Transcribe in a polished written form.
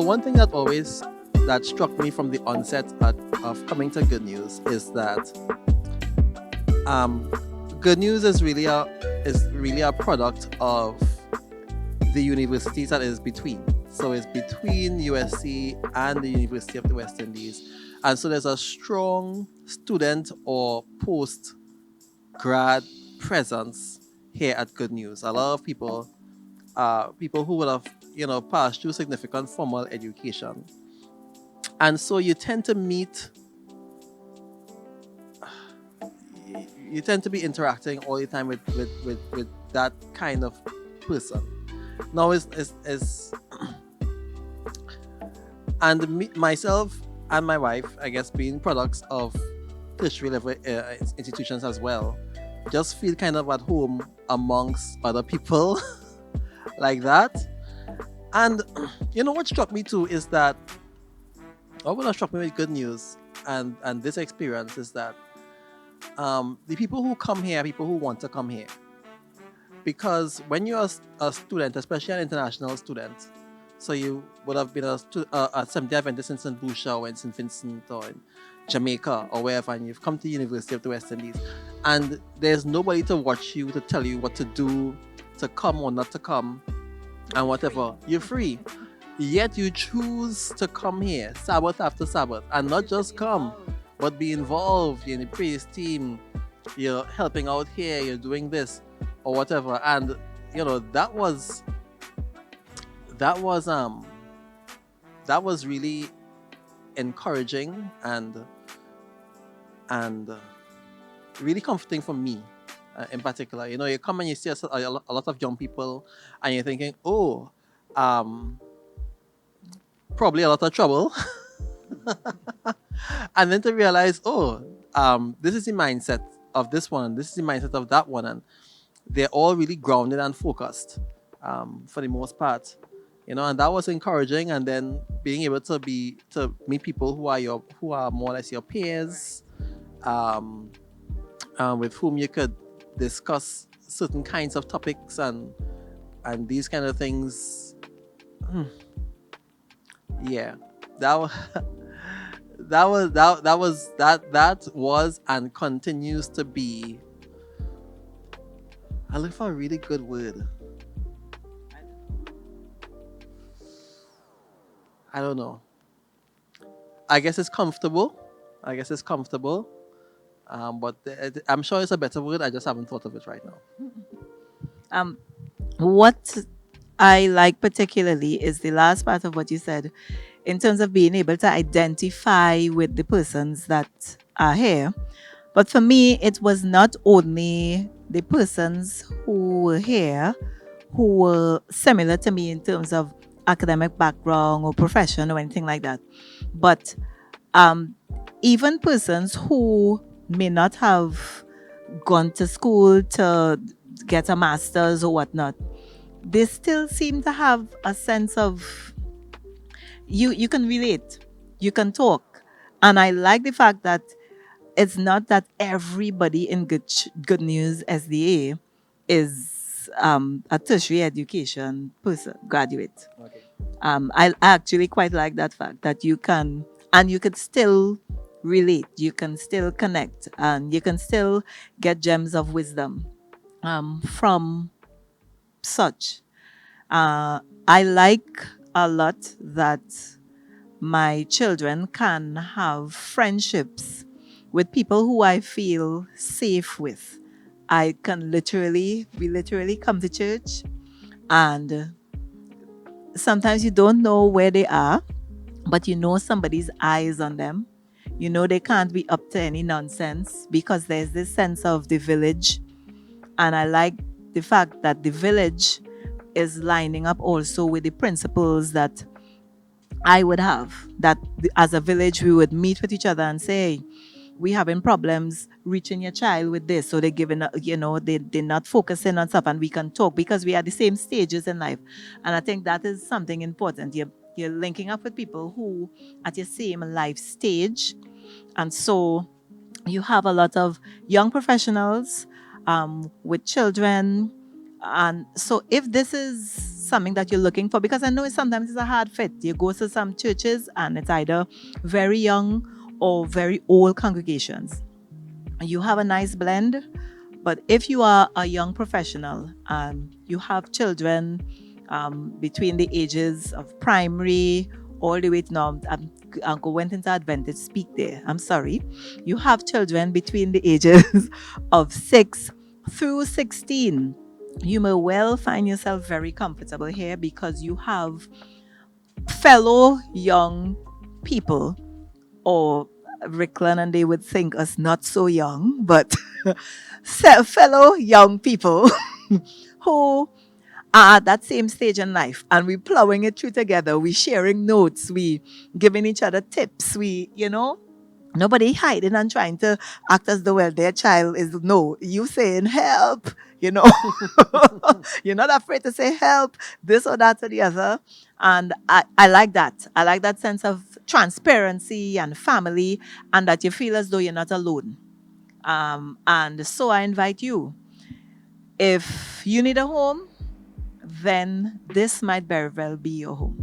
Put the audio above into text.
one thing that struck me from the onset of coming to Good News is that um, Good News is really a product of the universities that is between. So it's between USC and the University of the West Indies, and so there's a strong student or post grad presence here at Good News. A lot of people who would have passed through significant formal education, and so you tend to be interacting all the time with that kind of person. Now is and myself and my wife, I guess, being products of tertiary level institutions as well, just feel kind of at home amongst other people like that. And what struck me too is that, or what struck me with Good News and this experience is that the people who come here, people who want to come here, because when you're a student, especially an international student, so you would have been a Seventh Day Adventist in St. Lucia or in St. Vincent or in Jamaica or wherever, and you've come to the University of the West Indies, and there's nobody to watch you, to tell you what to do, to come or not to come, and whatever. You're free. Yet you choose to come here Sabbath after Sabbath and not just come, but be involved in the praise team. You're helping out here, you're doing this or whatever. And that was that was really encouraging and really comforting for me, in particular. You come and you see a lot of young people, and you're thinking, oh, probably a lot of trouble. And then to realize, oh, this is the mindset of this one, this is the mindset of that one, and they're all really grounded and focused, for the most part. And that was encouraging. And then being able to meet people who are more or less your peers, um, with whom you could discuss certain kinds of topics and these kind of things. Yeah, that was that was and continues to be. I look for a really good word. I don't know. I guess it's comfortable. I guess it's comfortable. But I'm sure it's a better word. I just haven't thought of it right now. Um, what I like particularly is the last part of what you said in terms of being able to identify with the persons that are here. But for me, it was not only the persons who were here who were similar to me in terms of academic background or profession or anything like that, but um, even persons who may not have gone to school to get a master's or whatnot, they still seem to have a sense of you can relate, you can talk. And I like the fact that it's not that everybody in good news SDA is a tertiary education person graduate. Okay. I actually quite like that fact that you can, and you could still relate, you can still connect, and you can still get gems of wisdom from such. I like a lot that my children can have friendships with people who I feel safe with. We literally come to church, and sometimes you don't know where they are, but you know somebody's eyes on them. You know they can't be up to any nonsense because there's this sense of the village. And I like the fact that the village is lining up also with the principles that I would have. That as a village, we would meet with each other and say, "Hey, we having problems reaching your child with this." So they're giving, they're not focusing on stuff, and we can talk because we are the same stages in life. And I think that is something important. You're linking up with people who at your same life stage. And so you have a lot of young professionals with children. And so if this is something that you're looking for, because I know sometimes it's a hard fit. You go to some churches and it's either very young or very old congregations. You have a nice blend, but if you are a young professional and you have children between the ages of primary all the way to now, Uncle went into Advantage speak there. I'm sorry. You have children between the ages of 6 through 16. You may well find yourself very comfortable here because you have fellow young people, or Rickland and they would think us not so young, but fellow young people who are at that same stage in life, and we plowing it through together. We sharing notes, we giving each other tips, we, nobody hiding and trying to act as though, well, their child is, no, you saying help, you know. You're not afraid to say help, this or that or the other. And I like that. I like that sense of transparency and family, and that you feel as though you're not alone. And so I invite you, if you need a home, then this might very well be your home.